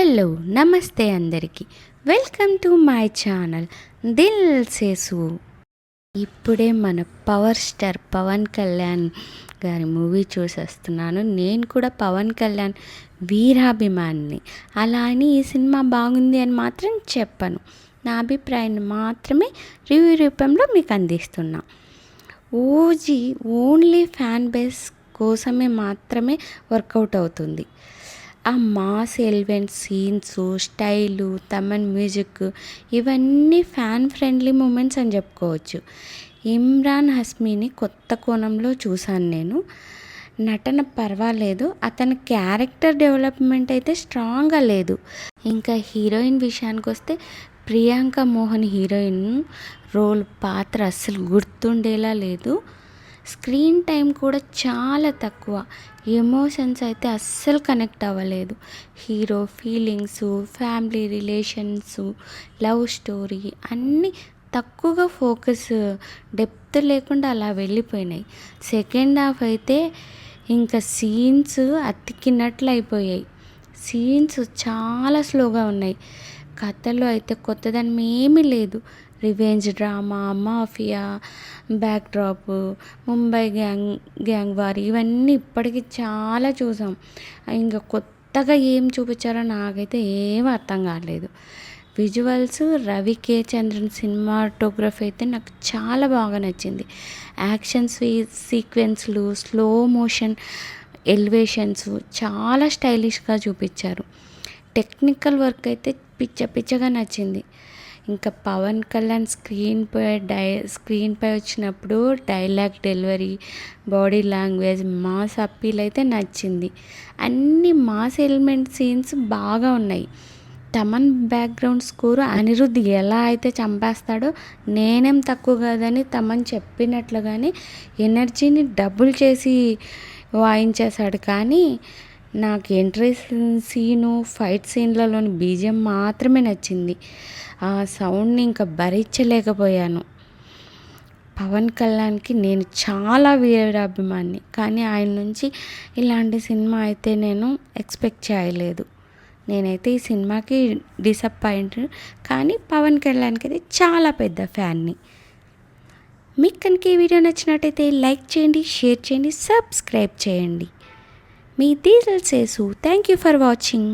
Hello నమస్తే అందరికీ welcome to my channel Dil Sesu. ఇప్పుడే మన పవర్ స్టార్ పవన్ కళ్యాణ్ గారి మూవీ చూసేస్తున్నాను. నేను కూడా పవన్ కళ్యాణ్ వీరాభిమానిని. అలా అని ఈ సినిమా బాగుంది అని మాత్రం చెప్పను. నా అభిప్రాయాన్ని మాత్రమే రివ్యూ రూపంలో మీకు అందిస్తున్నా. ఓజీ ఓన్లీ ఫ్యాన్ బేస్ కోసమే మాత్రమే వర్కౌట్ అవుతుంది. ఆ mass element scenes, style, Thaman music ఇవన్నీ ఫ్యాన్ ఫ్రెండ్లీ మూమెంట్స్ అని చెప్పుకోవచ్చు. ఇమ్రాన్ హస్మీని కొత్త కోణంలో చూశాను నేను. నటన పర్వాలేదు, అతని క్యారెక్టర్ డెవలప్మెంట్ అయితే స్ట్రాంగ్గా లేదు. ఇంకా హీరోయిన్ విషయానికి వస్తే ప్రియాంక మోహన్ హీరోయిన్ రోల్ పాత్ర అస్సలు గుర్తుండేలా లేదు. స్క్రీన్ టైం కూడా చాలా తక్కువ. ఎమోషన్స్ అయితే అస్సలు కనెక్ట్ అవ్వలేదు. Hero feelings, family relations, love story అన్నీ తక్కువగా ఫోకస్, డెప్త్ లేకుండా అలా వెళ్ళిపోయినాయి. సెకండ్ హాఫ్ అయితే ఇంకా సీన్స్ అతికినట్లు అయిపోయాయి. సీన్స్ చాలా స్లోగా ఉన్నాయి. కథలో అయితే కొత్తదనం ఏమీ లేదు. Revenge drama, mafia backdrop, Mumbai gang war ఇవన్నీ ఇప్పటికీ చాలా చూసాం. ఇంకా కొత్తగా ఏం చూపించారో నాకైతే ఏం అర్థం కాలేదు. విజువల్స్ రవి కే చంద్రన్ సినిమాటోగ్రఫీ అయితే నాకు చాలా బాగా నచ్చింది. యాక్షన్ సీక్వెన్స్లు, స్లో మోషన్ ఎలివేషన్స్ చాలా స్టైలిష్గా చూపించారు. టెక్నికల్ వర్క్ అయితే పిచ్చగా నచ్చింది. ఇంకా పవన్ కళ్యాణ్ స్క్రీన్పై వచ్చినప్పుడు dialogue delivery, body language, mass appeal అయితే నచ్చింది. అన్ని మాస్ ఎలిమెంట్ సీన్స్ బాగా ఉన్నాయి. తమన్ బ్యాక్గ్రౌండ్ స్కోర్ అనిరుద్ధ్ ఎలా అయితే చంపేస్తాడో నేనేం తక్కువ కాదని తమన్ చెప్పినట్లుగానే ఎనర్జీని డబుల్ చేసి వాయించేశాడు. కానీ నాకు ఎంట్రీ సీను, ఫైట్ సీన్లలోని బీజిఎం మాత్రమే నచ్చింది. ఆ సౌండ్ని ఇంకా భరించలేకపోయాను. పవన్ కళ్యాణ్కి నేను చాలా వీరాభిమాని, కానీ ఆయన నుంచి ఇలాంటి సినిమా అయితే నేను ఎక్స్పెక్ట్ చేయలేదు. నేనైతే ఈ సినిమాకి డిసప్పాయింట్, కానీ పవన్ కళ్యాణ్కి అయితే చాలా పెద్ద ఫ్యాన్ని. మీకు కనుక ఈ వీడియో నచ్చినట్టయితే లైక్ చేయండి, షేర్ చేయండి, సబ్స్క్రైబ్ చేయండి. మీ Dil Sesu. Thank you for watching.